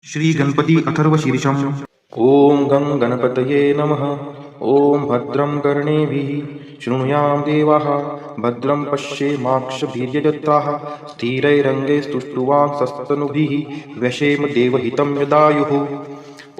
श्री गणपती अथर्वशीर्षम्। ॐ गं गणपतये नमः। ॐ भद्रं कर्णेभिः शृणुयाम देवाः, भद्रं पश्येमाक्षभिर्यजत्राः, स्थिरैरङ्गैस्तुष्टुवांसस्तनूभिः व्यशेम देवहितं यदायुः।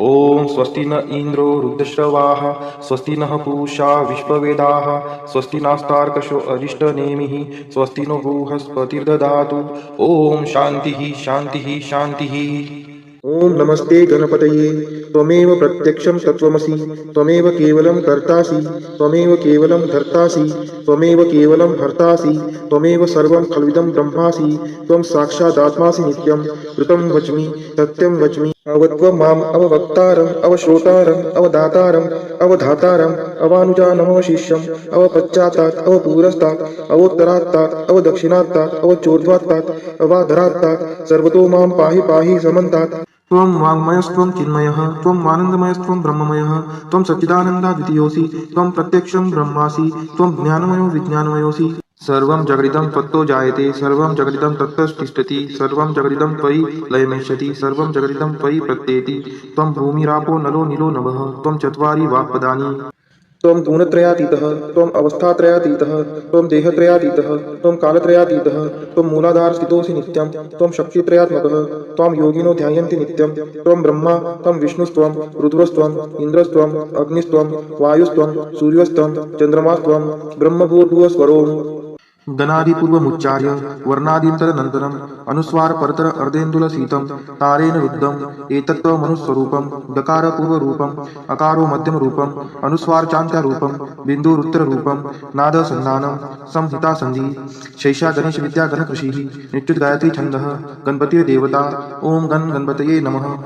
ॐ स्वस्ति न इन्द्रो रुद्रश्रवाः, स्वस्ति नः पूषा विश्ववेदाः, स्वस्ति नास्तार्कशो अरिष्टनेमिः, स्वस्ति नो बृहस्पतिर्दधातु। ॐ शान्तिः शान्तिः शान्तिः। ओम नमस्ते गणपतये। त्वमेव प्रत्यक्षं तत्त्वमसि, त्वमेव केवलं कर्तासि, त्वमेव केवलं धर्तासि, त्वमेव केवलं हर्तासि, त्वमेव सर्वं खल्विदं ब्रह्मासि, त्वं साक्षादात्मासि नित्यं। ऋतं वच्मि सत्यं वच्मि, अवत्वं माम् अववक्तारम् अवश्रोतारम् अवदातारम् अवधातारम् अवानुजानमवशिष्यम् अवपश्चात्तात् अवपुरस्तात् अवोत्तरात्तात् अवदक्षिणात्तात् अवचोर्ध्वात्तात् अवाधरात्तात् सर्वतो मां पाहि पाहि समन्तात्। त्वं वाङ्मयस्त्वं चिन्मयः, त्वं आनन्दमयस्त्वं ब्रह्ममयः, त्वं सच्चिदानन्दाद्वितीयोऽसि, त्वं प्रत्यक्षं ब्रह्मासि, त्वं ज्ञानमयो विज्ञानमयोऽसि। सर्वं जगदिदं त्वत्तो जायते, सर्वं जगदिदं तत्तस्तिष्ठति, सर्वं जगदिदं त्वयि लयमेष्यति, सर्वं जगदिदं त्वयि प्रत्येति। त्वं भूमिरापो नलो नीलो नभः, त्वं चत्वारि वाक्पदानि। त्वं गुणत्रयातीतः, त्वम् अवस्थात्रयातीतः, त्वं देहत्रयातीतः, त्वं कालत्रयातीतः, त्वं मूलाधारस्थितोऽसि नित्यं, त्वं शक्तित्रयात्मकः, त्वां योगिनो ध्यायन्ति नित्यं। त्वं ब्रह्मा, त्वं विष्णुस्त्वं, रुद्रस्त्वं, इन्द्रस्त्वं, अग्निस्त्वं, वायुस्त्वं, सूर्यस्त्वं, चन्द्रमास्त्वं, ब्रह्मभूर्भुवस्वरोम्। गणादिपूर्वमुच्चार्य वर्णादीन् तदनन्तरम् अनुस्वार परतर अर्धेन्दुलसीतं तारेण रुद्धम् एतत्त्वमनुस्वरूपं। दकारपूर्वरूपम्, अकारो मध्यमरूपम्, अनुस्वारचान्त्यारूपं, बिन्दुरुत्तररूपं, नादसन्धानं, संहितासन्धि। शैषा गणेशविद्या गणकृषिः, नित्युद्गायत्री छन्दः, गणपतिर्देवता। ॐ गणपतये नमः।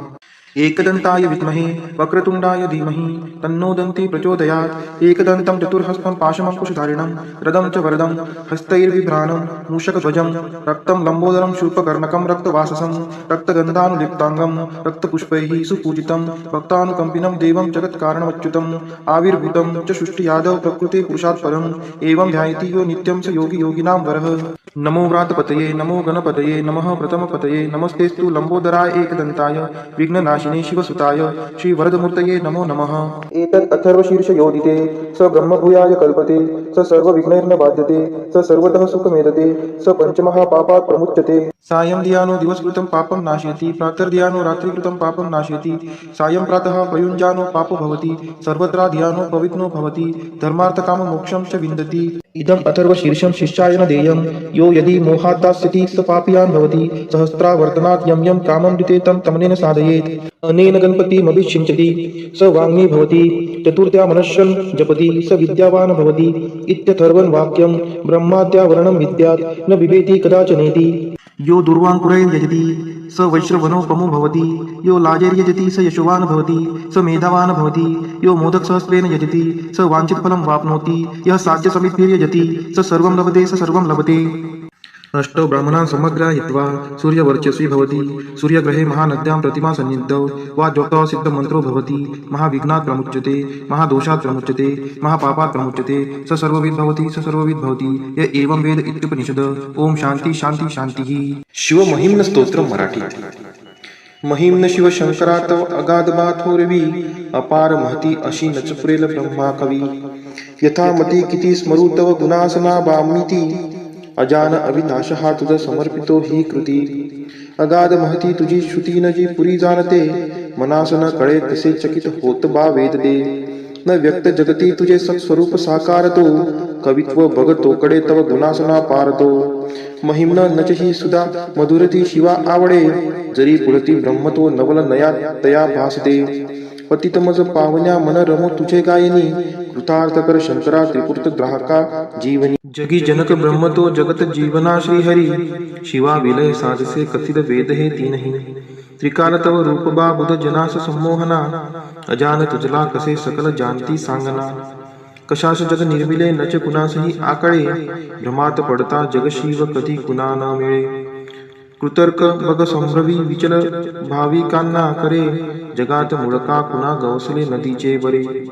एकदन्ताय विद्महे वक्रतुण्डाय धीमहि तन्नो दन्ती प्रचोदयात्। एकदन्तं चतुर्हस्तं पाशमङ्कुशधारिणं रदं च वरदं हस्तैर्बिभ्राणं मूषकध्वजं रक्तं लम्बोदरं शूर्पकर्णकं रक्तवाससं रक्तगन्धानुलिप्ताङ्गं रक्तपुष्पैः सुपूजितं भक्तानुकम्पिनं देवं जगत्कारणमच्युतम् आविर्भूतं च सृष्टियादौ प्रकृते पुरुषात् परम् एवं ध्यायति यो नित्यं स योगी योगिनां वरः। नमो व्रातपतये नमो गणपतये नमः प्रथमपतये नमस्तेस्तु लम्बोदराय एकदन्ताय विघ्ननाशिने शिवसुताय श्रीवरदमूर्तये नमो नमः। एतत् अथर्वशीर्षयोदिते स ब्रह्मभूयाय कल्पते, स सर्वविघ्नैर्न बाध्यते, स सर्वतः सुखमेधते, स पञ्चमहापापात् प्रमुच्यते। सायं धियानो दिवसकृतं पापं नाशयति, प्रातर्धियानो रात्रिकृतं पापं नाशयति, सायं प्रातः प्रयुञ्जानो पापो भवति, सर्वत्र धियानो पवित्रो भवति, धर्मार्थकाममोक्षं च विन्दति। इदम् अथर्वशीर्षं शिष्याय न देयं, यो यदि मोहात् दास्यति स पापीयान् भवति, सहस्रावर्तनात् यं यं कामं दिते तं तमनेन साधयेत्। अनेन गणपतिमभिषिञ्चति स वाङ्मी भवति, चतुर्थ्या मनश्शं जपति स विद्यावान् भवति इत्यथर्वं वाक्यं। ब्रह्माद्यावरणं विद्यात् न बिभेति कदाचनेति। यो दुर्वाङ्कुरैर्यजति स वैश्रवणोपमो भवति, यो लाजैर्यजति स यशोवान् भवति, स मेधावान् भवति, यो मोदकसहस्रेण यजति स वाञ्छितफलं वाप्नोति, यः साध्यसमिद्भिर्यजति स सर्वं लभते स सर्वं लभते। अष्टौ ब्राह्मणान् समग्राहित्वा सूर्यवर्चस्वी भवति, सूर्यग्रहे महानद्यां प्रतिमा सन्निधौ वा ज्योतौ सिद्धमन्त्रो भवति, महाविघ्नात् प्रमुच्यते, महादोषात् प्रमुच्यते, महापापात् प्रमुच्यते, स सर्वविद् भवति स सर्वविद् भवति य एवं वेद इत्युपनिषद। ओम शांती शांती शांतिः। शिवमहिम्न स्तोत्रम मराठी। महिम्न शिवशंकरा तव अगाध माथोरवी, अपार महती अशी नचपुरेल ब्रह्मा कवी। यथामती किती स्मरू तव गुणासना बामिती, अजान अविनाशहा तुझ समर्पितो ही कृती। अगाध महती तुझी श्रुती न जी पुरी जाणते, मनास न कळे तसे चकित होत बा वेद दे। न व्यक्त जगती तुझे सत्स्वरूप साकारतो, कवित्व बघतोकडे तव गुणासना पारतो। महिम्न नचही सुधा मधुरती शिवा आवडे, जरी पुढती ब्रह्मतो नवल नया तया भासते। पतितमज पावन्या मन रमो तुझे गायनी, कृतार्थ कर शंकरा त्रिपुर्त ग्राहका जीवनी। जगी जनक ब्रह्मतो जगत जीवना श्रीहरी, शिवा विलय साधसे कथित वेद हे तीनही। त्रिकाल तव रूप बा बुध जनास संमोहना, अजान तुझला कसे सकल जानती सांगना। कशास जग निर्मिले नच कुणासही आकळे, भ्रमात पडता जग शिव कधी कुणा न मिळे। कृतर्क बग संभ्रवी विचल भाविकांना करे, जगात मुळका कुणा गवसले नदीचे बरे।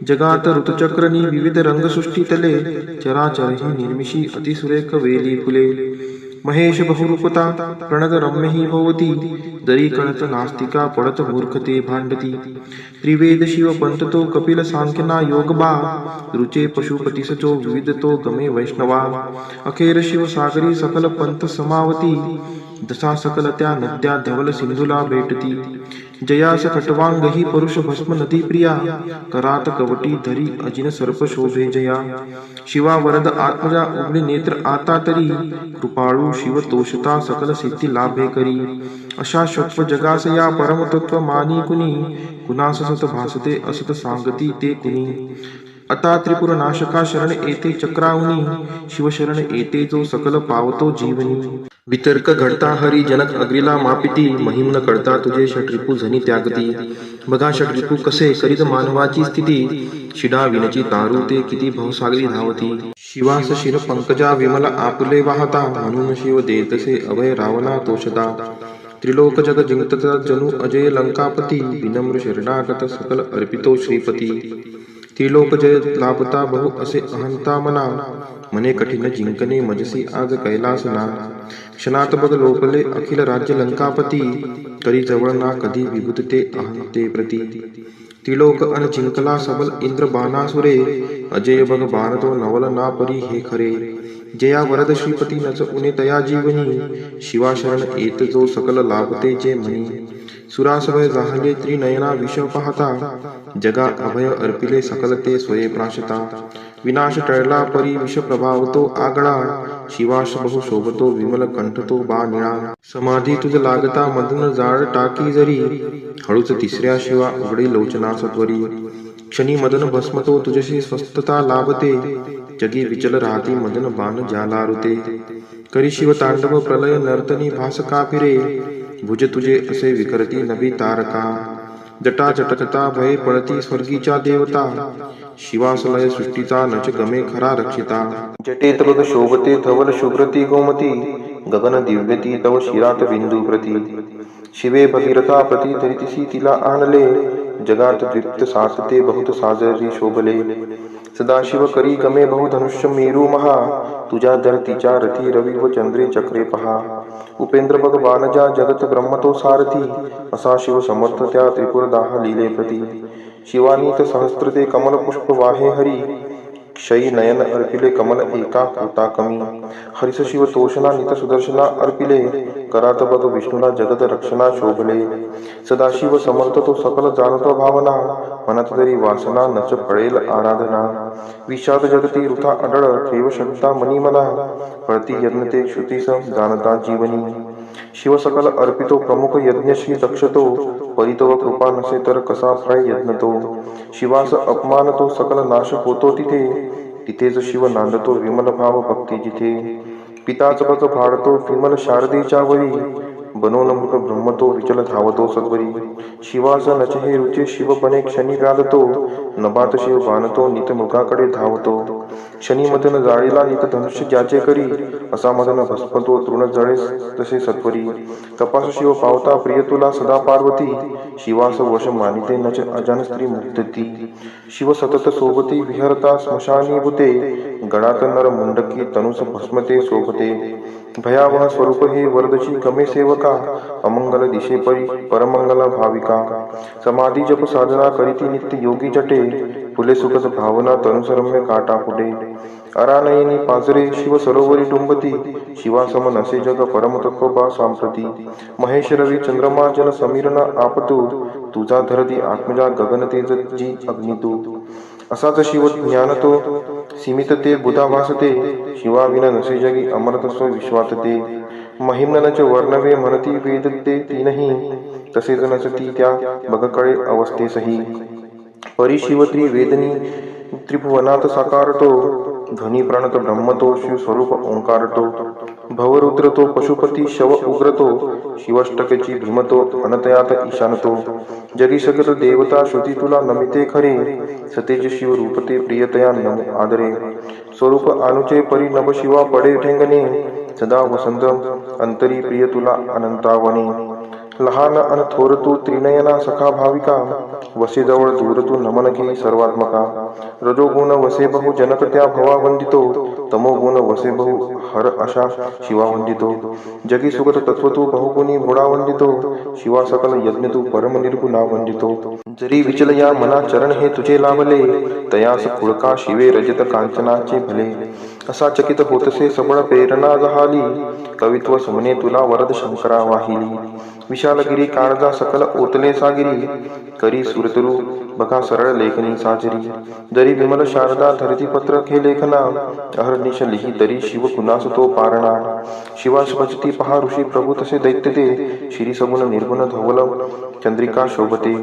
जगात ऋतुचक्रनी विविध रंगसृष्टी तले, चराचर ही निर्मिशी अतिसुरेख वेली फुले। महेश बहुरूपता प्रणत रम्य ही भवती जरी कळत नास्तिका पडत मूर्खते भांडती त्रिवेद शिव पंत तो कपिल सांख्यना योग बा रुचे पशुपती सचो विविध तो गमे वैष्णवा अखेर शिव सागरी सकल पंथ समावती दसा सकल त्या नद्या धवल सिंधूला भेटती जयास खटवांग ही परुष भस्म नदी प्रिया करात कवटी धरी अजिन सर्प शोभे जया शिवा वरद आत्मजा उघडे नेत्र आता तरी कृपाळू शिव तोषता सकल सिद्धी लाभे करी अशा शत्व जगास या परमतत्व मानी कुणी कुणास सत भासते असत सांगती ते कुणी आता त्रिपुर नाशका शरण येते चक्रावनी शिवशरण येते जो सकल पावतो जीवनी वितर्क घडता हरी जनक अग्रीला मापिती महिम न कळता तुझे षटरिपू झनी त्यागती बघा षटरिपू कसे करीत मानवाची स्थिती शिडा विनची तारू ते किती भवसागरी धावती शिवास शिर पंकजा विमल आपले वाहता म्हणून शिव देतसे अभय रावणा तोषदा त्रिलोक जग जिंकता जणू अजय लंकापती विनम्र शरणागत सकल अर्पितो श्रीपती त्रिलोक जय लाभता बहु असे अहंता मना मने कठीण जिंकणे मजसी आज कैलास ना क्षणात बघ लोकले अखिल राज्य लंकापती तरी जवळ ना कधी विभूतते अहंते प्रती त्रिलोक अन जिंकला सबल इंद्र बाणासुरे अजय बघ बाण तो नवल ना परी हे खरे जया वरद श्रीपती नच उने तया जीवनी शिवा शरण येत जो सकल लाभते जे म्हणी सुरासवय जाहले त्रिनयना विष पाहता जगा अभय अर्पिले सकल ते स्वये प्राशता विनाश टळला परी विष प्रभावतो आगळा शिवाश बहु शोभतो विमल कंठतो बा निळा समाधी तुझ लागता मदन जाळ टाकी जरी हळूच तिसऱ्या शिवा उघडे लोचना सत्वरी क्षणी मदन भस्मतो तुझशी स्वस्थता लाभते जगी विचल राहती मदन बाण जालारुते करी शिव तांडव प्रलय नर्तनी भासका फिरे भुज तुझे असे विकरती नभी तारका जटा जटकता भये पळती स्वर्गीच्या देवता शिवासलय सृष्टीचा नच गमे खरा रक्षिता जटेत बघ शोभते धवल शुभ्रती गोमती गगन दिव्यती तव शिरात बिंदू प्रती शिवे भगीरथा प्रती धरितिसी तिला आणले जगात द्विप्त सासते बहुत साजरी शोभले सदाशिव करी गमे बहुधनुष्य मेरू महा तुझ्या धरतीच्या रथी रवी व चंद्रे चक्रे पहा उपेंद्र बघ बाणजा जगत ब्रह्मतो सारथी असा शिव समर्थ त्या त्रिपुर दाह लीले प्रती शिवानीत सहस्त्रते कमल पुष्प वाहे हरी क्षयी नयन अर्पिले कमल एका होता कमी हरिस शिव तोषणा नित सुदर्शना अर्पिले करात बघ विष्णूला जगत रक्षणा शोभले सदाशिव समर्थ तो सकल जाणतो भावना मनात तरी वासना नच फळेल आराधना विषाद जगती वृथा अडळ ठेव शब्दा मनी मना फळती यज्ञ ते श्रुतीस जाणता जीवनी शिव सकल अर्पितो प्रमुख यज्ञ श्री दक्षतो परितव कृपा नसे तर कसा फळ यज्ञ तो शिवास अपमान तो सकल नाश होतो तिथे तिथेच शिव नांदतो विमल भाव भक्ती जिथे पिताच बघ भाडतो विमल शारदेच्या वरी बनवून मृग ब्रह्मतो विचल धावतो सद्वरी शिवास नचे रुचे शिवपणे क्षणी व्याधतो नभात शिव बाणतो नित मृगाकडे धावतो क्षणी मदन जाळीला नित धनुष्य ज्याचे करी असा मदन भस्मतो तृण जळे तसे सत्वरी तपास शिव पावता प्रिय तुला सदा पार्वती शिवास वश मानिते नच अजान स्त्री मुक्तती शिव सतत सोबती विहरता स्मशानी भूते गळात नर मुंडकी तनुस भस्मते शोभते भयावह स्वरूप हे वरदची गमे सेवका अमंगल दिशे परी परमंगल भाविका समाधी जप साधना करीती नित्य योगी जटे फुले सुखद भावना तनुसरम्य काटा फुटे अरानयनी पाजरे शिव सरोवरी डुंबती शिवासम नसे जग परमतत्व बा सांप्रती महेश रवी चंद्रमा जन समीरना आपतू तुझा धरती आत्मजा गगन तेज जी अग्नितू असाच शिव ज्ञान तो सीमित ते बुधा भासते शिवा विना नसे जगी अमरतस्व विश्वात ते महिम्नच वर्णवे म्हणती वेद ते तीनही तसेच नसती त्या बगकळे अवस्थेसही परिशिवत्री वेदनी त्रिभुवनात साकारतो ध्वनी प्रणत ब्रह्मतो शिव स्वरूप ओंकारतो भवरुद्र तो पशुपती शव उग्रतो शिवष्टकची भीमतो अनतयात ईशानतो जगी सकल देवता श्रुती तुला नमिते खरे सतेज शिव रूपते प्रियतया नम आदरे स्वरूप अनुचे परी नभ शिवा पडे ठेंगणे सदा वसंत अंतरी प्रिय तुला अनंतावने लहान अन थोर तू त्रिनयना सखा भाविका वसे जवळ दूर तू नमन घे सर्वात्मका रजोगुण वसे बहु जनक त्या भवा वंदितो तमोगुण वसे बहु हर अशा शिवा वंदितो जगी सुगत तत्व तू बहुगुणी मृडा वंदितो शिवा सकल यज्ञ तू परम निर्गुणा वंदितो जरी विचल या मना चरण हे तुझे लाभले तयास कुळका शिवे रजत कांचनाचे भले असा चकित होतसे सबळ प्रेरणा जहाली कवित्व सुमने तुला वरद शंकरा वाहिली विशालगिरी काळजा सकल ओतले सागिरी करी सुरतरू बघा सरळ लेखनी साजरी जरी विमल शारदा धरती पत्र हे लेखना अहर्निश लिही तरी शिव कुणास तो पारणा शिवास भजती पहा ऋषी प्रभू तसे दैत्य ते श्री सगुण निर्गुण धवल चंद्रिका शोभते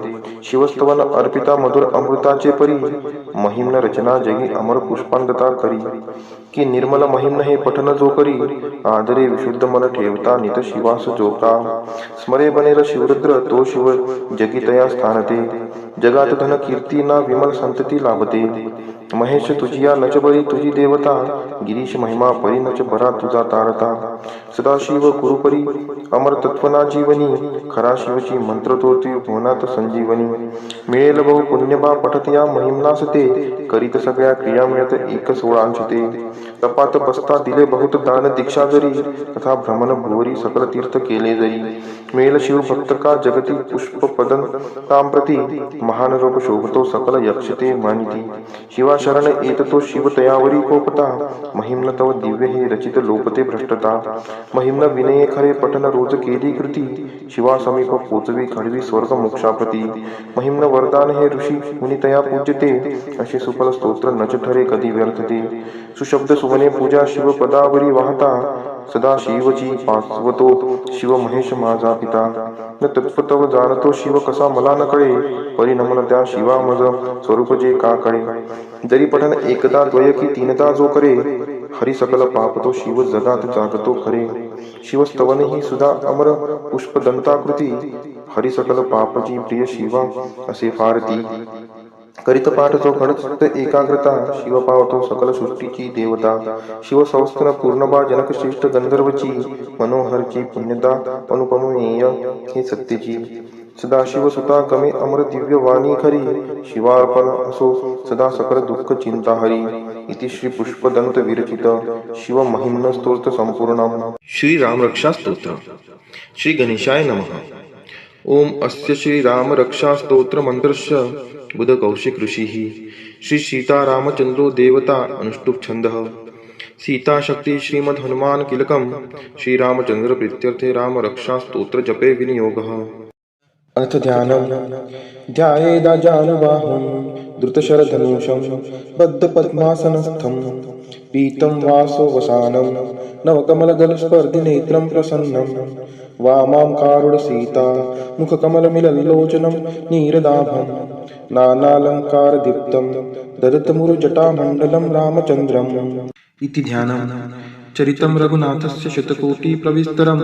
शिवस्तवन अर्पिता मधुर अमृताचे परी महिम्न रचना जगी अमर पुष्पांगता करी की निर्मल महिम्न हे पठन जो करी आदरे विशुद्ध मन ठेवता नित शिवास जोका स्मरे बनेल शिवरुद्र तो शिव जगी तया स्थानते जगात धन कीर्ती ना विमल संतती लाभते महेश तुझिया नच बरी तुझी देवता गिरीश महिमा परी नच बरा तुझा तारता सदाशिव कुरुपरी अमर तत्वना जीवनी खरा शिवची मंत्र तोती भुवनात संजीवनी मिळेल बहु पुण्यबा पठतया महिमनास ते करीत सगळ्या क्रिया मिळत एक सोळांश ते तपात बसता दिले बहुत दान दीक्षा जरी तथा भ्रमण भुवरी सकल तीर्थ केले जरी मिळेल शिव भक्त का जगती पुष्प पदन तांप्रती महान रूप शोभतो सकल यक्षते मानिती शिवा शरण येत तो शिव तयावरी कोपता महिम्न तव दिव्य हे रचित लोपते भ्रष्टता महिम्न विनये खरे पठन रोज केली कृती शिवा समीप पोचवी खडवी स्वर्ग मोक्षाप्रती महिम्न वरदान हे ऋषी मुनी तया पूज्यते असे सुफल स्तोत्र नच ठरे कधी व्यर्थते सुशब्द सुवने पूजा शिव पदावरी वाहता सदा शिवची पाचवतो शिव महेश माझा पिता न तत्पतव जाणतो शिव कसा मला न कळे परिणमन त्या शिवा मज स्वरूप जे का कळे जरी पठन एकदा द्वय की तीनदा जो करे हरी सकल पाप तो शिव जगात जागतो खरे शिवस्तवन ही सुधा अमर पुष्प दंताकृती हरी सकल पापची प्रिय शिवा असे फारती करीत पाठ तो घडत एकाग्रता शिव पावतो सकल सृष्टीची देवता शिव संस्थन पूर्णबा जनक श्रेष्ठ गंधर्वची मनोहरची पुण्यता अनुपमेय हे सत्यची सदाशिव सुता गमे अमर दिव्य वाणी खरी शिवार्पण असो सदा सकल दुःख चिंता हरी इति श्री पुष्पदंत विरचित शिव महिम्न स्तोत्र संपूर्णम श्री राम रक्षा स्तोत्र श्री गणेशाय नमः ओम अस्य श्री राम रक्षा स्तोत्र मंत्रस्य बुध कौशिक ऋषिः श्री सीता रामचंद्रो देवता अनुष्टुप छंदः सीता शक्ति श्रीमद् हनुमान किलकम श्री रामचंद्र प्रीत्यर्थे राम रक्षा स्तोत्र जपे विनियोगः अर्थ ध्यानम ध्यायेदाजानुबाहुं द्रुतशरधनुषं बद्धपद्मासनस्थं पीतं वासो वसानं नवकमलदलस्पर्धिनेत्रं प्रसन्नं वामां कारुणसीता मुखकमलमिलल्लोचनं नीरदाभं नानालङ्कारदीप्तं ददतमुरुजटामण्डलं रामचन्द्रम् इति ध्यानम् चरितं रघुनाथस्य शतकोटिप्रविस्तरम्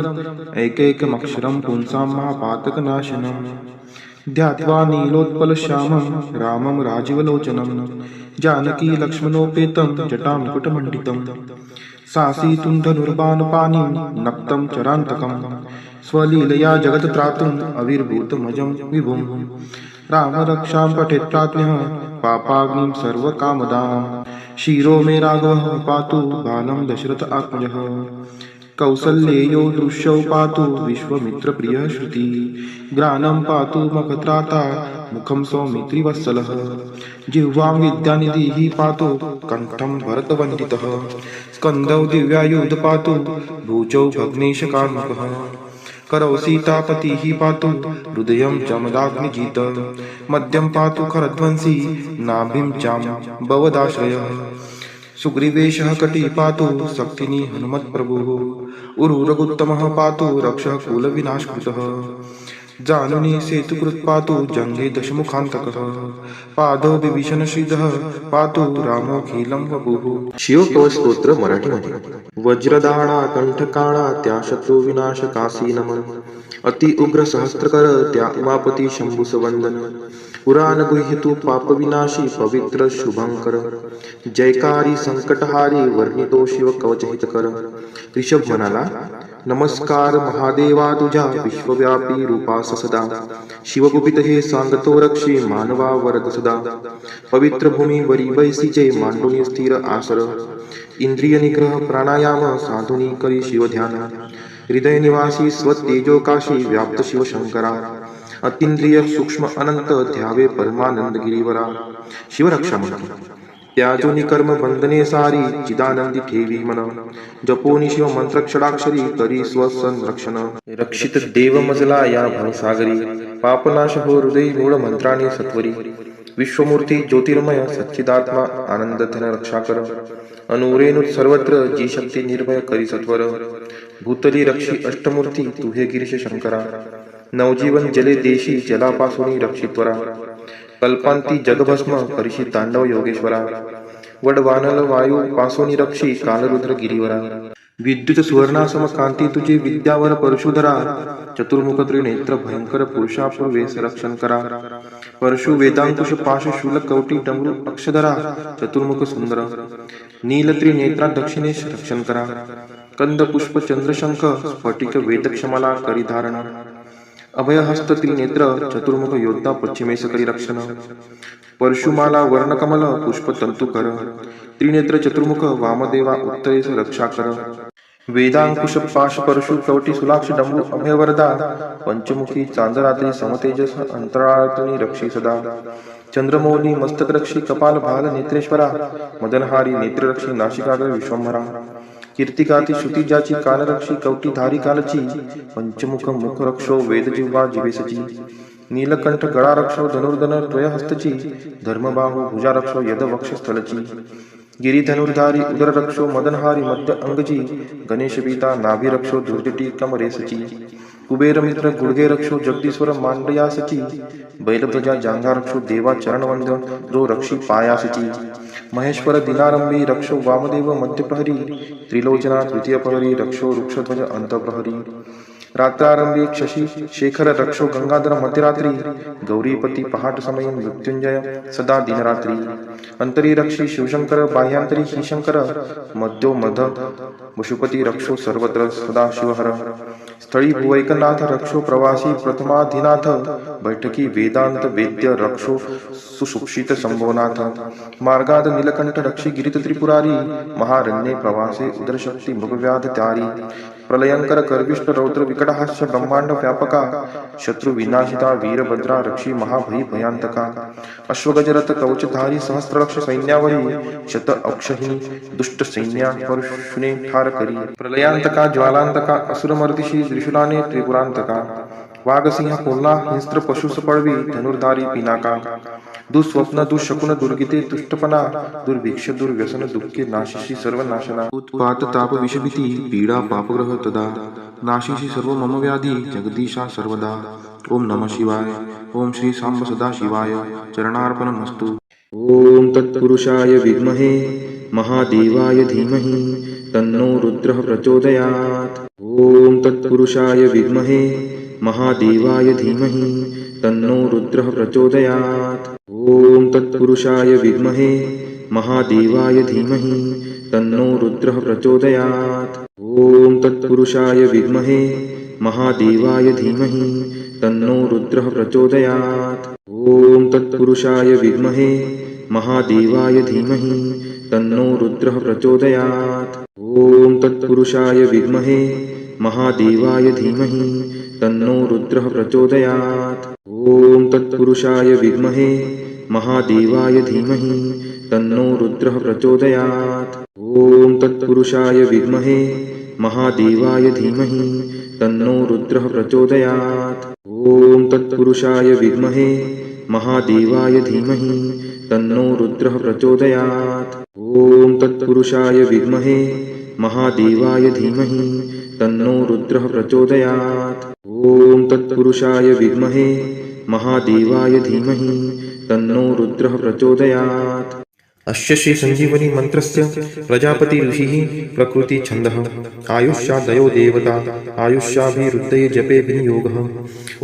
एकैकमक्षरं पुंसां महापातकनाशनम् ध्यात्वा नीलोत्पलश्यामं रामं राजीवलोचनं जानकी लक्ष्मणोपेतं जटामुकुटमण्डितं सासीतुं धनुर्बाणपाणिं नक्तं चरान्तकं स्वलीलया जगत्त्रातुम् अविर्भूतमजं विभुं राम रक्षां पठेत् प्राज्ञः पापाग्निं सर्वकामदाम् शिरो मे राघवः पातु बालं दशरथ आत्मजः कौसल्येयो दृश्यौ पातु विश्वमित्रप्रियः श्रुति ग्रानं पातु मखत्राता मुखं सौमित्रिवत्सलः जिह्वां विद्यानिधिः पातु कण्ठं भरतवन्दितः स्कन्धौ दिव्यायुध पातु भुजौ भग्नेशकार्मुकः करौ सीतापतिः पातु हृदयं जमदाग्निजित मध्यं पातु खरध्वंसी नाभिं जाम्बवदाश्रयः सुग्रीवेशः कटी पातु शक्तिनी हनुमत्प्रभुः उरुरगुत्तमः पातु रक्षः कुलविनाशकृतः जानुनी सेतुकृत् पातु जङ्गे दशमुखान्तकः पादौ विभीषणश्रीधः पातु रामोऽखिलं वपुः शिवकवच स्तोत्र मराठीमध्ये वज्रदाळा कंठकाळा त्या शत्रु विनाश कासी नमन अति उग्र सहस्त्रकर त्या उमापती शंभुस वंदन पुराण गुह्यतु पाप विनाशी पवित्र शुभंकर जयकारी संकटहारी वर्णितो शिव कवच हितकर ऋषभ म्हणाला नमस्कार महादेवा तुझ्या विश्वव्यापी रूपास सदा शिवगुपित हे सांगतो रक्षी मानवा वरद सदा पवित्र भूमी वरी बैसीचे मांडून स्थिर आसर इंद्रिय निग्रह प्राणायाम साधुनी करी शिवध्यान हृदय निवासी स्वतेजोकाशी व्याप्त शिवशंकरा अतींद्रिय सूक्ष्म अनंत ध्यावे परमानंद गिरीवरा शिवरक्षा म्हणते त्याजोनी कर्म बंधने सारी चिदानंदी ठेवी मन जपोनी शिव मंत्र क्षडाक्षरी करी स्वसंरक्षण रक्षित देव मजला या भवसागरी पापनाश हो हृदय मूळ मंत्राने सत्वरी विश्वमूर्ती ज्योतिर्मय सच्चिदात्मा आनंद धन रक्षा कर अनुरेणुत सर्वत्र जी शक्ती निर्भय करी सत्वर भूतली रक्षी अष्टमूर्ती तू हे गिरीश शंकरा नवजीवन जले देशी जलापासून रक्षित्वरा कल्पांती जगभस्म करिशी तांडव योगेश्वरा वडवानल वायू पासोनी रक्षी कालरुद्र गिरीवरा विद्युत सुवर्णासम कांती तुझे विद्यावर परशुधरा चतुर्मुख त्रिनेत्र भयंकर पुरुषापूर्वेस रक्षण करा परशु वेदांकुश पाश शूल कवटी डमरू अक्षधरा चतुर्मुख सुंदर नील त्रिनेत्रा दक्षिणेश रक्षण करा कंद पुष्प चंद्रशंख स्फटिक वेदक्षमला करी धारण अभयहस्त त्रिनेत्र चतुर्मुख योद्धा पश्चिमेश करी रक्षण परशुमाला वर्णकमल पुष्प तंतुकर त्रिनेत्र चतुर्मुख वामदेवा उत्तरेश रक्षा कर वेदांकुश पाश परशु कवटी सुलाक्ष डमरू अभयवरदा पंचमुखी चांदरात्री समतेजस अंतराळतुनी रक्षी सदा चंद्रमौली मस्तक रक्षी कपाल भाल नेत्रेश्वरा मदनहारी नेत्ररक्षी नाशिकाग्र विश्वंभरा कीर्तिकाती श्रुती ज्याची कालरक्षी कवटी धारी कालची पंचमुख मुख रक्षो वेदजिह्वा जिवेसची नीलकंठ गळा रक्षो धनुर्धन द्वयहस्तची धर्मबाहू भुजा रक्षो यद वक्षस्थलची गिरिधनुर्धारी उदर रक्षो मदनहारी मध्य अंगची गणेशपीता नाभी रक्षो दुर्जटी कमरेसची कुबेर मित्र गुडगे रक्षो जगदीश्वर मांडयासची बैलध्वजा जांघा रक्षो देवा चरणवंद जो रक्षी पायासची महेश्वर दिनारंभी रक्षो वामदेव मध्यप्रहरी त्रिलोचना तृतीय प्रहरी रक्षो वृक्षध्वज अंतप्रहरी रात्रारंभी शशी शेखर रक्षो गंगाधर मध्यरात्री गौरीपती पहाट समय मृत्युंजय सदा दिनरात्री अंतरी रक्षी शिवशंकर बाह्यांतरी ही शंकर मध्यो मध वशुपती रक्षो सर्वत्र सदा शिवहर स्थळी भुवैकनाथ रक्षो प्रवासी प्रथमाधिनाथ बैठकी वेदांत वेद्य रक्षो सुसुक्षित संभवनाथ मार्गाद नीलकंठ रक्षी गिरित त्रिपुरारी महारण्ये प्रवासे उदरशक्ती मृगव्याध त्यारी प्रलयंकर कर्विष्ट रौद्र विकटहास्य ब्रह्मांड व्यापका शत्रु विनाशिता वीरभद्रा रक्षी महाभयी भयांतका अश्वगजरथ कवचधारी सहस्त्रलक्ष सैन्यावरी शत अक्षहिनी दुष्ट सैन्या परशुने ठार करी प्रलयांतका ज्वालांतका असुरमर्दिशी त्रिशूलाने त्रिपुरांतका वाघसिंह कोल्हा हिंस्त्र पशुस पळवी धनुर्धारी पिनाका दुःस्वप्न दुःशकुन दुर्गिते तुष्टपणा दुर्भिक्ष दुर्व्यसन दुःखे नाशिशी सर्व नाशना उत्पात ताप विषभीती पीडा पापग्रह तदा नाशिशी सर्व मम व्याधी जगदीशा सर्वदा ओम नमः शिवाय ओम श्री सांब सदा शिवाय चरणार्पणमस्तु ओम तत्पुरुषाय विद्महे महादेवाय धीमहि तन्नो रुद्रः प्रचोदयात् ओम तत्पुरुषाय विद्महे महादेवाय धीमहि तन्नो रुद्रः प्रचोदयात् ओम तत्पुरुषाय विद्महे महादेवाय धीमहि तन्नो रुद्रः प्रचोदयात् ओम तत्पुरुषाय विद्महे महादेवाय धीमहि तन्नो रुद्रः प्रचोदयात् ओम तत्पुरुषाय विद्महे महादेवाय धीमहि तन्नो रुद्रः प्रचोदयात् ओम तत्पुरुषाय विद्महे महादेवाय धीमहि तन्नो रुद्रः प्रचोदयात् ओम तत्पुरुषाय विद्महे महादेवाय धीमहि तन्नो रुद्रः प्रचोदयात् ओम तत्पुरुषाय विद्महे महादेवाय धीमहि तन्नो रुद्रः प्रचोदयात् ओम तत्पुरुषाय विद्महे महादेवाय धीमहि तन्नो रुद्रः प्रचोदयात् ओम तत्पुरुषाय विद्महे महादेवाय धीमहि तन्नो रुद्रः प्रचोदयात् ओम तत्पुरुषाय विद्महे महादेवाय धीमहि तन्नो रुद्रः प्रचोदयात् अस्य श्री संजीवनी मंत्रस्य प्रजापति ऋषिः प्रकृति छन्दः आयुष्यादयो देवता आयुष्याभिरुद्धये जपे विनियोगः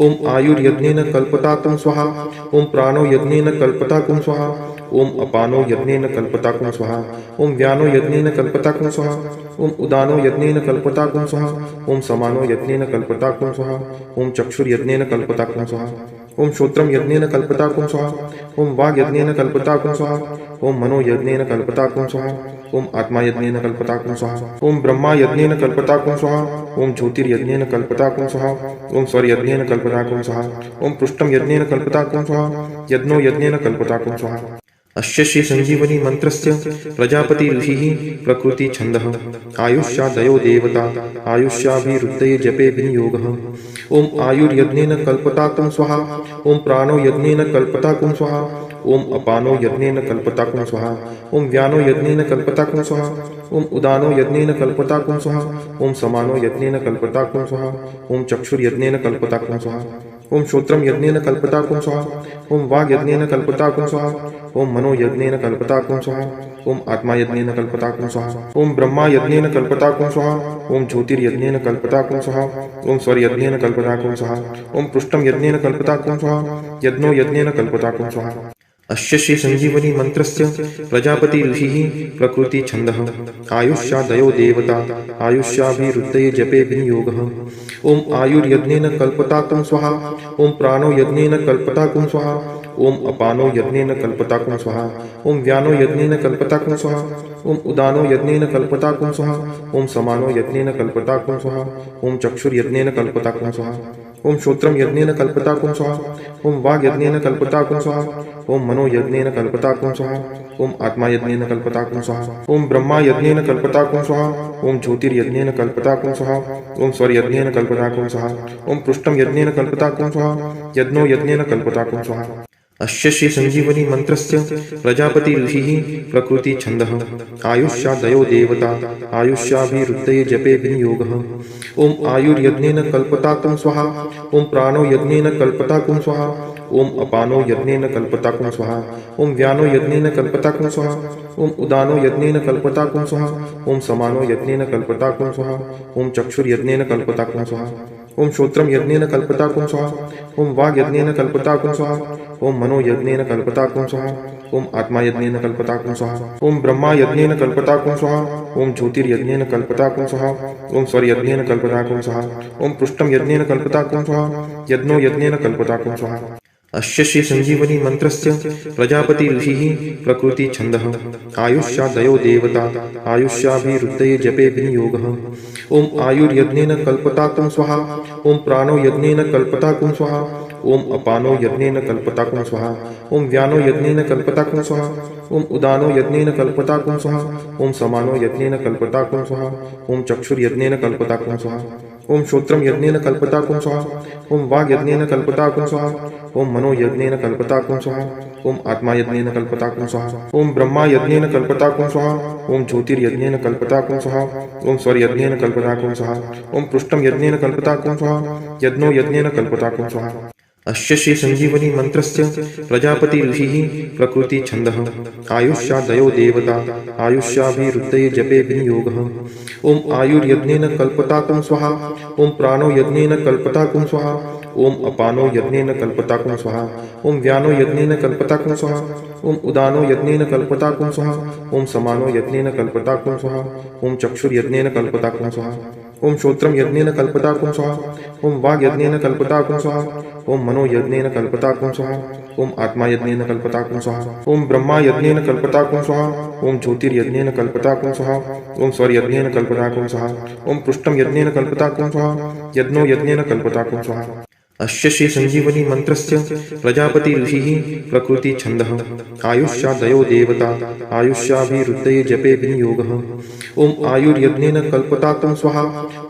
ओम आयुर्यज्ञेन कल्पताकुं स्वाहा ओम प्राणो यज्ञेन कल्पताकुं स्वाहा ओम अपानो यज्ञेन कल्पताकुं स्वाहा ओम व्यानो यज्ञेन कल्पताकुं स्वाहा ओम उदानो यज्ञेन कल्पताकुं स्वाहा ओम समानो यज्ञेन कल्पताकुं स्वाहा ओम चक्षुर्यज्ञेन कल्पताकुं स्वाहा ओम श्रोत्रम यज्ञेन कल्पताकुं स्वाहा ओम वाग्यज्ञेन कल्पताकुं स्वाहा ओम मनो यज्ञेन कल्पताकुं स्वाहा ओम आत्मा यज्ञेन कल्पताकुं स्वाहा ओम ब्रह्मा यज्ञेन कल्पताकुं स्वाहा ओम ज्योतिर्यज्ञेन कल्पताकुं स्वाहा ओम स्वर्यज्ञेन कल्पताकुं स्वाहा ओम पृष्ठम यज्ञेन कल्पताकुं स्वाहा यज्ञो यज्ञेन कल्पताकुं स्वाहा अस्य श्री संजीवनी मंत्रस्य प्रजापति ऋषिः प्रकृति छन्दः आयुष्यादयो देवता आयुष्याभिरुद्धये जपे विनियोगः ओम आयुर्यज्ञेन कल्पताकुं स्वाहा ओम प्राणो यज्ञेन कल्पताकुं स्वाहा ओम अपानो यज्ञेन कल्पताकुं स्वाहा ओम व्यानो यज्ञेन कल्पताकुं स्वाहा ओम उदानो यज्ञेन कल्पताकुं स्वाहा ओम समानो यज्ञेन कल्पताकुं स्वाहा ओम चक्षुर्यज्ञेन कल्पताकुं स्वाहा ओम श्रोत्रम यज्ञेन कल्पताकुं स्वाहा ओम वाग् यज्ञेन कल्पताकुं स्वाहा ओम मनो यज्ञेन कल्पताकुं स्वाहा ओम आत्मा यज्ञेन कल्पताकुं स्वाहा ओम ब्रह्मा यज्ञेन कल्पताकुं स्वाहा ओम ज्योतिर्यज्ञेन कल्पताकुं स्वाहा ओम स्वर्यज्ञेन कल्पताकुं स्वाहा ओम पृष्ठम यज्ञेन कल्पताकुं स्वाहा यज्ञो यज्ञेन कल्पताकुं स्वाहा अस्य श्री संजीवनी मंत्रस्य प्रजापति ऋषिः प्रकृति छन्दः आयुष्यादयो देवता आयुष्याभिरुद्धये जपे विनियोगः ओम आयुर्यज्ञेन कल्पताकुं स्वाहा ओम प्राणो यज्ञेन कल्पताकुं स्वाहा ओम अपानो यज्ञेन कल्पताकुं स्वाहा ओम व्यानो यज्ञेन कल्पताकुं स्वाहा ओम उदानो यज्ञेन कल्पताकुं स्वाहा ओम समानो यज्ञेन कल्पताकुं स्वाहा ओम चक्षुर्यज्ञेन कल्पताकुं स्वाहा ओम श्रोत्रम यज्ञेन कल्पताकुं स्वाहा ओम वाग् यज्ञेन कल्पताकुं स्वाहा ओम मनो यज्ञेन कल्पताकुं स्वाहा ओम आत्मा यज्ञेन कल्पताकुं स्वाहा ओम ब्रह्मा यज्ञेन कल्पताकुं स्वाहा ओम ज्योतिर्यज्ञेन कल्पताकुं स्वाहा ओम स्वर्यज्ञेन कल्पताकुं स्वाहा ओम पृष्ठम यज्ञेन कल्पताकुं स्वाहा यज्ञो यज्ञेन कल्पताकुं स्वाहा अस्य श्री संजीवनी मंत्रस्य प्रजापति ऋषिः प्रकृति छन्दः आयुष्यादयो देवता आयुष्याभिरुद्धये जपे विनियोगः ओम आयुर्यज्ञेन कल्पताकुं स्वाहा ओम प्राणो यज्ञेन कल्पताकुं स्वाहा ओम अपानो यज्ञेन कल्पताकुं स्वाहा ओम व्यानो यज्ञेन कल्पताकुं स्वाहा ओम उदानो यज्ञेन कल्पताकुं स्वाहा ओम समानो यज्ञेन कल्पताकुं स्वाहा ओम चक्षुर्यज्ञेन कल्पताकुं स्वाहा ओम श्रोत्रम यज्ञेन कल्पताकुं स्वाहा ओम वाग् यज्ञेन कल्पताकुं स्वाहा ओम मनो यज्ञेन कल्पताकुं स्वाहा ओम आत्मा यज्ञेन कल्पताकुं स्वाहा ओम ब्रह्मा यज्ञेन कल्पताकुं स्वाहा ओम ज्योतिर्यज्ञेन कल्पताकुं स्वाहा ओम स्वर्यज्ञेन कल्पताकुं स्वाहा ओम पृष्ठम यज्ञेन कल्पताकुं स्वाहा यज्ञो यज्ञेन कल्पताकुं स्वाहा अस्य श्री संजीवनी मंत्रस्य प्रजापति ऋषिः प्रकृति छन्दः आयुष्यादयो देवता आयुष्याभिरुद्धये जपे विनियोगः ओम आयुर्यज्ञेन कल्पताकुं स्वाहा ओम प्राणो यज्ञेन कल्पताकुं स्वाहा ओम अपानो यज्ञेन कल्पताकुं स्वाहा ओम व्यानो यज्ञेन कल्पताकुं स्वाहा ओम उदानो यज्ञेन कल्पताकुं स्वाहा ओम समानो यज्ञेन कल्पताकुं स्वाहा ओम चक्षुर्यज्ञेन कल्पताकुं स्वाहा ओम श्रोत्रम यज्ञेन कल्पताकुं स्वाहा ओम वाग् यज्ञेन कल्पताकुं स्वाहा ओम मनो यज्ञेन कल्पताकुं स्वाहा ओम आत्मा यज्ञेन कल्पताकुं स्वाहा ओम ब्रह्मा यज्ञेन कल्पताकुं स्वाहा ओम ज्योतिर्यज्ञेन कल्पताकुं स्वाहा ओम स्वर्यज्ञेन कल्पताकुं स्वाहा ओम पृष्ठम यज्ञेन कल्पताकुं स्वाहा यज्ञो यज्ञेन कल्पताकुं स्वाहा अस्य श्री संजीवनी मंत्रस्य प्रजापति ऋषिः प्रकृति छन्दः आयुष्यादयो देवता आयुष्याभिरुद्धये जपे विनियोगः ओम आयुर्यज्ञेन कल्पताकुं स्वाहा ओम प्राणो यज्ञेन कल्पताकुं स्वाहा ओम अपानो यज्ञेन कल्पताकुं स्वाहा ओम व्यानो यज्ञेन कल्पताकुं स्वाहा ओम उदानो यज्ञेन कल्पताकुं स्वाहा ओम समानो यज्ञेन कल्पताकुं स्वाहा ओम चक्षुर्यज्ञेन कल्पताकुं स्वाहा ओम श्रोत्रम यज्ञेन कल्पताकुं स्वाहा ओम वाग् यज्ञेन कल्पताकुं स्वाहा ओम मनो यज्ञेन कल्पताकुं स्वाहा ओम आत्मा यज्ञेन कल्पताकुं स्वाहा ओम ब्रह्मा यज्ञेन कल्पताकुं स्वाहा ओम ज्योतिर्यज्ञेन कल्पताकुं स्वाहा ओम स्वर्यज्ञेन कल्पताकुं स्वाहा ओम पृष्ठम यज्ञेन कल्पताकुं स्वाहा यज्ञो यज्ञेन कल्पताकुं स्वाहा अस्य श्री संजीवनी मंत्रस्य प्रजापति ऋषिः प्रकृति छन्दः आयुष्यादयो देवता आयुष्याभिरुद्धये जपे विनियोगः ओम आयुर्यज्ञेन कल्पताकुं स्वाहा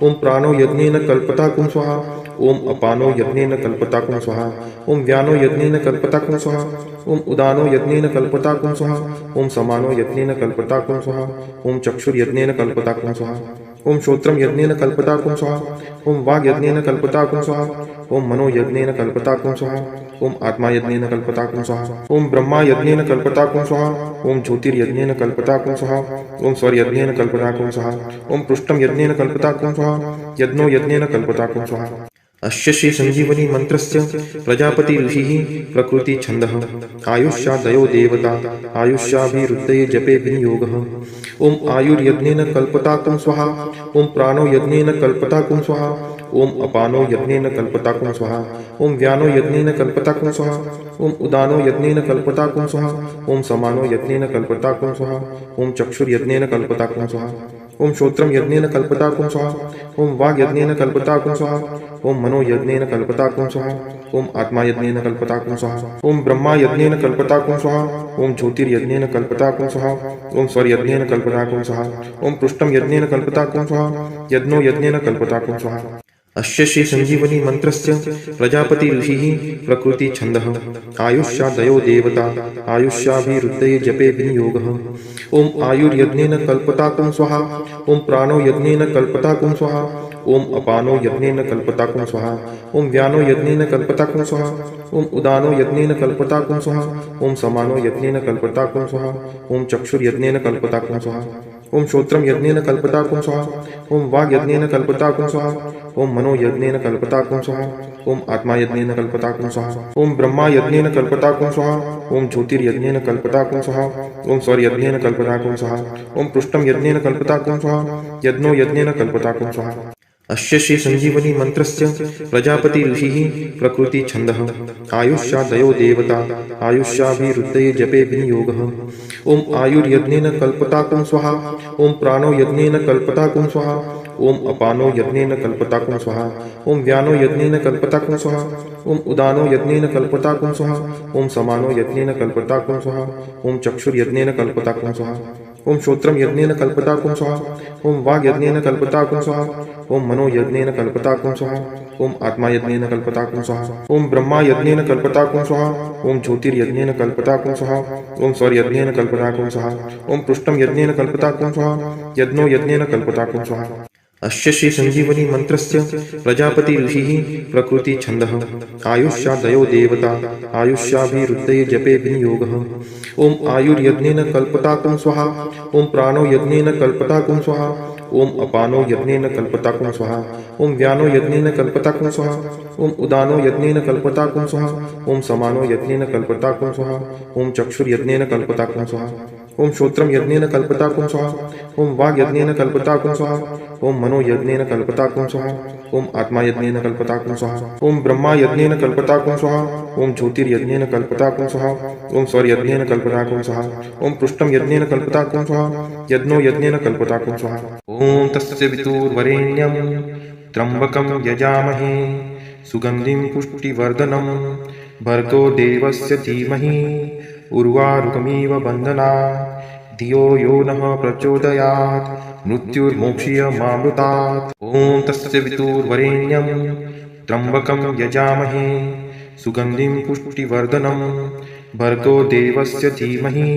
ओम प्राणो यज्ञेन कल्पताकुं स्वाहा ओम अपानो यज्ञेन कल्पताकुं स्वाहा ओम व्यानो यज्ञेन कल्पताकुं स्वाहा ओम उदानो यज्ञेन कल्पताकुं स्वाहा ओम समानो यज्ञेन कल्पताकुं स्वाहा ओम चक्षुर्यज्ञेन कल्पताकुं स्वाहा ओम श्रोत्रम यज्ञेन कल्पताकुं स्वाहा ओम वाग् यज्ञेन कल्पताकुं स्वाहा ओम मनो यज्ञेन कल्पताकुं स्वाहा ओम आत्मा यज्ञेन कल्पताकुं स्वाहा ओम ब्रह्मा यज्ञेन कल्पताकुं स्वाहा ओम ज्योतिर्यज्ञेन कल्पताकुं स्वाहा ओम स्वर्यज्ञेन कल्पताकुं स्वाहा ओम पृष्ठम यज्ञेन कल्पताकुं स्वाहा यज्ञो यज्ञेन कल्पताकुं स्वाहा अस्य श्री संजीवनी मंत्रस्य प्रजापति ऋषिः प्रकृति छन्दः आयुष्यादयो देवता आयुष्याभिरुद्धये जपे विनियोगः ओम आयुर्यज्ञेन कल्पताकुं स्वाहा ओम प्राणो यज्ञेन कल्पताकुं स्वाहा ओम अपानो यज्ञेन कल्पताकुं स्वाहा ओम व्यानो यज्ञेन कल्पताकुं स्वाहा ओम उदानो यज्ञेन कल्पताकुं स्वाहा ओम समानो यज्ञेन कल्पताकुं स्वाहा ओम चक्षुर्यज्ञेन कल्पताकुं स्वाहा ओम श्रोत्रम यज्ञेन कल्पताकुं स्वाहा ओम वाग यज्ञेन कल्पताकुं स्वाहा ओम मनो यज्ञेन कल्पताकुं स्वाहा ओम आत्मा यज्ञेन कल्पताकुं स्वाहा ओम ब्रह्मा यज्ञेन कल्पताकुं स्वाहा ओम ज्योतिर्यज्ञेन कल्पताकुं स्वाहा ओम स्वर यज्ञेन कल्पताकुं स्वाहा ओम पृष्ठम यज्ञेन कल्पताकुं स्वाहा यज्ञो यज्ञेन कल्पताकुं स्वाहा अस्य श्री संजीवनी मंत्रस्य प्रजापति ऋषिः प्रकृति छन्दः आयुष्यादयो देवता आयुष्याभिरुद्धये जपे विनियोगः ओम आयुर्यज्ञेन कल्पताकुं स्वाहा ओम प्राणो यज्ञेन कल्पताकुं स्वाहा ओम अपानो यज्ञेन कल्पताकुं स्वाहा ओम व्यानो यज्ञेन कल्पताकुं स्वाहा ओम उदानो यज्ञेन कल्पताकुं स्वाहा ओम समानो यज्ञेन कल्पताकुं स्वाहा ओम चक्षुर्यज्ञेन कल्पताकुं स्वाहा ओम श्रोत्रम यज्ञेन कल्पताकुं स्वाहा ओम वाग यज्ञेन कल्पताकुं स्वाहा ओम मनो यज्ञेन कल्पताकुं स्वाहा ओम आत्मा यज्ञेन कल्पताकुं स्वाहा ओम ब्रह्मा यज्ञेन कल्पताकुं स्वाहा ओम ज्योतिर्यज्ञेन कल्पताकुं स्वाहा ओम स्वर यज्ञेन कल्पताकुं स्वाहा ओम पृष्ठम यज्ञेन कल्पताकुं स्वाहा यज्ञो यज्ञेन कल्पताकुं स्वाहा अस्य श्री संजीवनी मंत्रस्य प्रजापति ऋषिः प्रकृति छन्दः आयुष्यादयो देवता आयुष्याभिरुद्धये जपे विनियोगः ओम आयुर्यज्ञेन कल्पताकुं स्वाहा ओम प्राणो यज्ञेन कल्पताकुं स्वाहा ओम अपानो यज्ञेन कल्पताकुं स्वाहा ओम व्यानो यज्ञेन कल्पताकुं स्वाहा ओम उदानो यज्ञेन कल्पताकुं स्वाहा ओम समानो यज्ञेन कल्पताकुं स्वाहा ओम चक्षुर्यज्ञेन कल्पताकुं स्वाहा ओम श्रोत्रम यज्ञेन कल्पताकुं स्वाहा ओम वाग यज्ञेन कल्पताकुं स्वाहा ओम मनो यज्ञेन कल्पताकुं स्वाहा ओम आत्मा यज्ञेन कल्पताकुं स्वाहा ओम ब्रह्मा यज्ञेन कल्पताकुं स्वाहा ओम ज्योतिर्यज्ञेन कल्पताकुं स्वाहा ओम स्वर यज्ञेन कल्पताकुं स्वाहा ओम पृष्ठम यज्ञेन कल्पताकुं स्वाहा यज्ञो यज्ञेन कल्पताकुं स्वाहा अस्य श्री संजीवनी मंत्रस्य प्रजापति ऋषिः प्रकृति छन्दः आयुष्यादयो देवता आयुष्याभिरुद्धये जपे विनियोगः ओम आयुर्यज्ञेन कल्पताकुं स्वाहा ओम प्राणो यज्ञेन कल्पताकुं स्वाहा ओम अपानो यज्ञेन कल्पताकुं स्वाहा ओम व्यानो यज्ञेन कल्पताकुं स्वाहा ओम उदानो यज्ञेन कल्पताकुं स्वाहा ओम समानो यज्ञेन कल्पताकुं स्वाहा ओम चक्षुर्यज्ञेन कल्पताकुं स्वाहा ओम श्रोत्रम यज्ञेन कल्पताकुं स्वाहा ओम वाग यज्ञेन कल्पताकुं स्वाहा ओम मनो यज्ञेन कल्पताकुं स्वाहा ओम आत्मा यज्ञेन कल्पताकुं स्वाहा ओम ब्रह्मा यज्ञेन कल्पताकुं स्वाहा ओम ज्योतिर्यज्ञेन कल्पताकुं स्वाहा ओम स्वर यज्ञेन कल्पताकुं स्वाहा ओम पृष्ठम यज्ञेन कल्पताकुं स्वाहा यज्ञो यज्ञेन कल्पताकुं स्वाहा ओम तस्य वितुर्वरेण्यं त्र्यंबकं यजामहे सुगंधिं पुष्टिवर्धनं भर्गो देवस्य धीमहि उर्वारुकमिव बन्धनात् धियो यो नः प्रचोदयात् मृत्युर्मोक्षीयमामृतात् ओम तस्य वितुर्वरेण्यं त्र्यंबकं यजामहे सुगंधिं पुष्टिवर्धनं भर्गो देवस्य धीमहि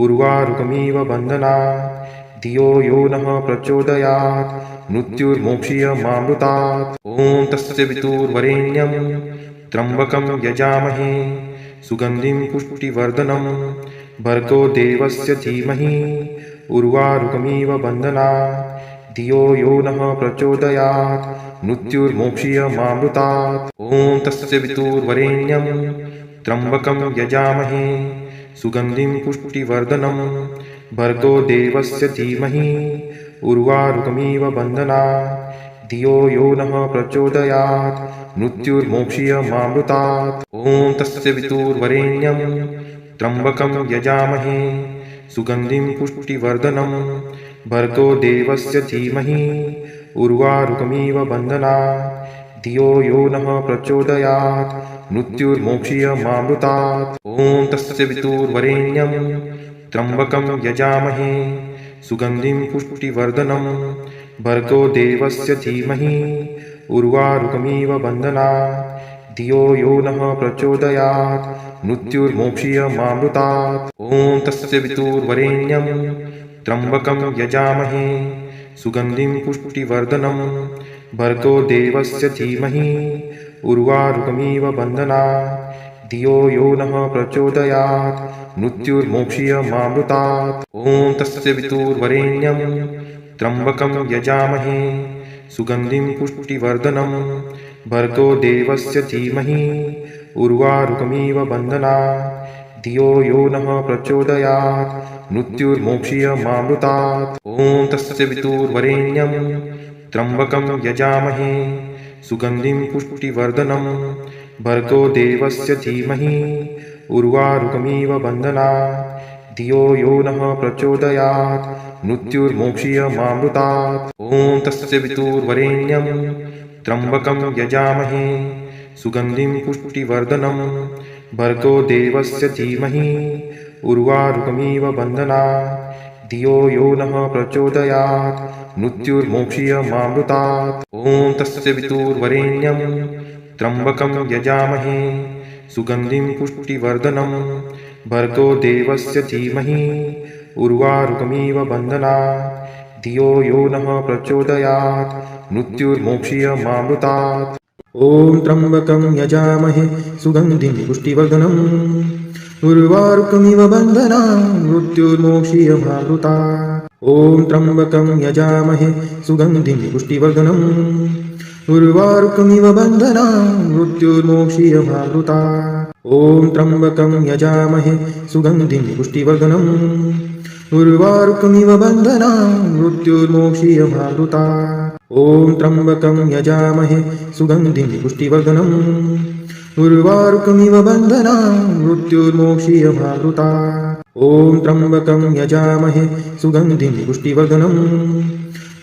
उर्वारुकमिव बन्धनात् धियो यो नः प्रचोदयात् मृत्युर्मोक्षीयमामृतात् ओम तस्य वितुर्वरेण्यं त्र्यंबकं यजामहे सुगंधिं पुष्टिवर्धनं भर्गो देवस्य धीमहि उर्वारुकमिव बन्धनात् धियो यो नः प्रचोदयात् मृत्युर्मोक्षीयमामृतात् ओम तस्य वितुर्वरेण्यं त्र्यंबकं यजामहे सुगंधिं पुष्टिवर्धनं भर्गो देवस्य धीमहि उर्वारुकमिव बन्धनात् धियो यो नः प्रचोदयात् मृत्युर्मोक्षीयमामृतात् ओम तस्य वितुर्वरेण्यं त्र्यंबकं यजामहे सुगंधिं पुष्टिवर्धनं भर्गो देवस्य धीमहि उर्वारुकमिव बन्धनात् धियो यो नः प्रचोदयात् मृत्युर्मोक्षीयमामृतात् ओम तस्य वितुर्वरेण्यं त्र्यंबकं यजामहे सुगंधिं पुष्टिवर्धनं भर्गो देवस्य धीमहि उर्वारुकमिव बन्धनात् धियो यो नः प्रचोदयात् मृत्युर्मोक्षीयमामृतात् ओम तस्य वितुर्वरेण्यं त्र्यंबकं यजामहे सुगंधिं पुष्टिवर्धनं भर्गो देवस्य धीमहि उर्वारुकमिव बन्धनात् धियो यो नः प्रचोदयात् मृत्युर्मोक्षीयमामृतात् ओम तस्य वितुर्वरेण्यं त्र्यंबकं यजामहे सुगंधिं पुष्टिवर्धनं भर्गो देवस्य धीमहि उर्वारुकमिव बन्धनात् धियो यो नः प्रचोदयात् मृत्युर्मोक्षीयमामृतात् ओम तस्य वितुर्वरेण्यं त्र्यंबकं यजामहे सुगन्धिं पुष्टिवर्धनं भर्गो देवस्य धीमहि उर्वारुकमिव बन्धनात् धियो यो नः प्रचोदयात् मृत्युर्मोक्षीयमामृतात् ॐ तस्य वितुर्वरेण्यं त्र्यम्बकं यजामहे सुगन्धिं पुष्टिवर्धनं भर्गो देवस्य धीमहि उर्वारुकमिव बन्धनात् धियो यो नः प्रचोदयात् मृत्युर्मोक्षीयमामृतात् ॐ तस्य वितुर्वरेण्यं त्र्यम्बकं यजामहे सुगन्धिं पुष्टिवर्धनं भर्गो देवस्य धीमहि उर्वारुकमिव बन्धनात् धियो यो नः प्रचोदयात् मृत्युर्मोक्षीयमामृतात् ॐ त्र्यम्बकं यजामहे सुगन्धिं पुष्टिवर्धनम् उर्वारुकमिव बन्धनात् मृत्युर्मोक्षीयमामृतात् ॐ त्र्यम्बकं यजामहे सुगन्धिं पुष्टिवर्धनम् उर्वारुकमिव बन्धनात् मृत्युर्मोक्षीयमामृतात् ॐ त्र्यम्बकं यजामहे सुगन्धिं पुष्टिवर्धनम् उर्वारुकमिव बन्धनात् मृत्युर्मोक्षीयमामृतात् ॐ त्र्यम्बकं यजामहे सुगन्धिं पुष्टिवर्धनम् उर्वारुकमिव बन्धनात् मृत्युर्मोक्षीयमामृतात् ॐ त्र्यम्बकं यजामहे सुगन्धिं पुष्टिवर्धनम्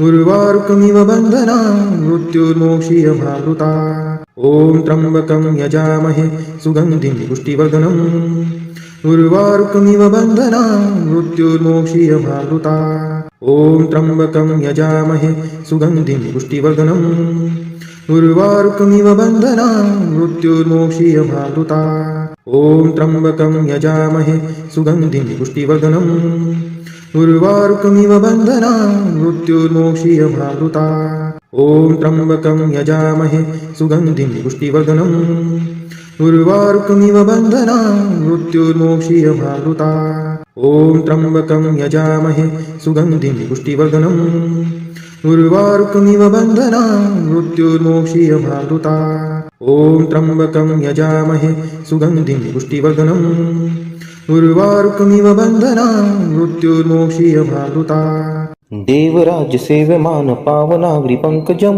उर्वारुकमिव बन्धनात् मृत्युर्मोक्षीयमामृतात् ॐ त्र्यम्बकं यजामहे सुगन्धिं पुष्टिवर्धनम् उर्वारुकमिव बन्धनात् मृत्युर्मोक्षीयमामृतात् ॐ त्र्यम्बकं यजामहे सुगन्धिं पुष्टिवर्धनम् उर्वारुकमिव बन्धनात् मृत्युर्मोक्षीयमामृतात् ॐ त्र्यम्बकं यजामहे सुगन्धिं पुष्टिवर्धनम् उर्वारुकमिव बन्धनात् मृत्युर्मोक्षीयमामृतात् ॐ त्र्यम्बकं यजामहे सुगन्धिं पुष्टिवर्धनम् उर्वारुकमिव बन्धनात् मृत्युर्मोक्षीयमामृतात् ॐ त्र्यम्बकं यजामहे सुगन्धिं पुष्टिवर्धनम् उर्वारुकमिव बन्धनात् मृत्युर्मोक्षीयमामृतात् ॐ त्र्यम्बकं यजामहे सुगन्धिं पुष्टिवर्धनम् उर्वारुकमिव बन्धनात् मृत्युर्मोक्षीयमामृतात् देवराजसेव्यमान पावनाग्रिपङ्कजं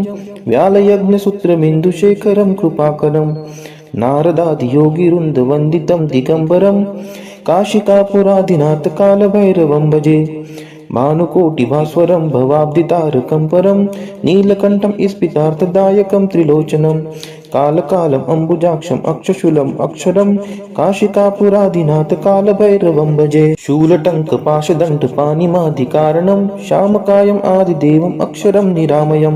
व्यालयज्ञसूत्रमिन्दुशेखरं कृपाकरं नारदादियोगिवृन्दवन्दितं दिगम्बरं काशिकापुरादिनाथकालभैरवं भजे भानुकोटिभास्वरं भवाब्दितारकं परं नीलकण्ठं स्फितार्थदायकं त्रिलोचनं कालकालम् अम्बुजाक्षम् अक्षशूलम् अक्षरं काशिकापुरादिनाथकालभैरवं भजे शूलटङ्कपाशदण्डपाणिमादिकारणं श्यामकायम् आदिदेवम् अक्षरं निरामयं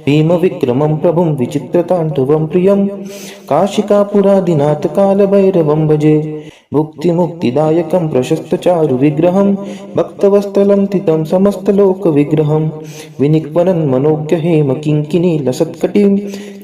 भीमविक्रमं प्रभुं विचित्रताण्डवं प्रियं काशिकापुरादिनाथकालभैरवं भजे भुक्तिमुक्तिदायकं प्रशस्तचारुविग्रहं भक्तवत्सलं तितं समस्तलोकविग्रहं विनिक्वनं मनोज्ञहेम किङ्किणी लसत्कटिं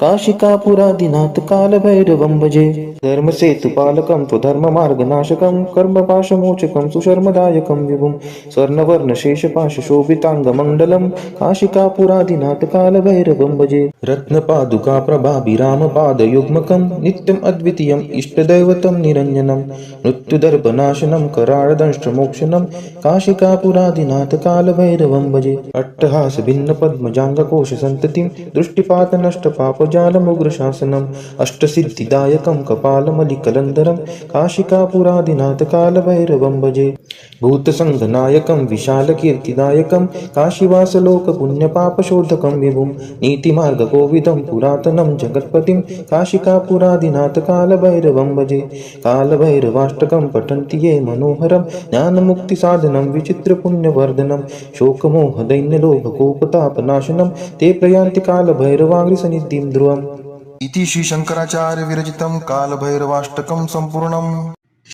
काशिकापुरादिनाथकालभैरवं भजे धर्मसेतुपालकं त्वधर्ममार्गनाशकं कर्मपाशमोचकं सुशर्मदायकं विभुं स्वर्णवर्णशेषपाशशोभिताङ्गमण्डलं काशिकापुरादिनाथकालभैरवं भजे रत्नपादुकाप्रभाभिरामपादयुग्मकं नित्यम् अद्वितीयम् इष्टदैवतं निरञ्जनं मृत्युदर्पनाशनं कराळदंष्ट्रमोक्षणं काशिकापुरादिनाथकालभैरवं भजे अट्टहासभिन्नपद्मजाङ्गकोशसन्ततिं दृष्टिपातनष्टपापजालमुग्रशासनम् अष्टसिद्धिदायकं कपालमलिकलन्धरं काशिकापुरादिनाथकालभैरवं भजे भूतसङ्घनायकं विशालकीर्तिदायकं काशीवासलोकपुण्यपापशोधकं विभुं नीतिमार्गकोविदं पुरातनं जगत्पतिं काशिकापुरादिनाथकालभैरवं भजे कालभैरवाष्टकं पठन्ति ये मनोहरं ज्ञानमुक्तिसाधनं विचित्रपुण्यवर्धनं शोकमोहदैन्यलोभकोपतापनाशनं ते प्रयान्ति कालभैरवाङ्घ्रिसन्निधिं ध्रुवम् इति श्री शंकराचार्य विरचितं कालभैरवाष्टकं सम्पूर्णम्।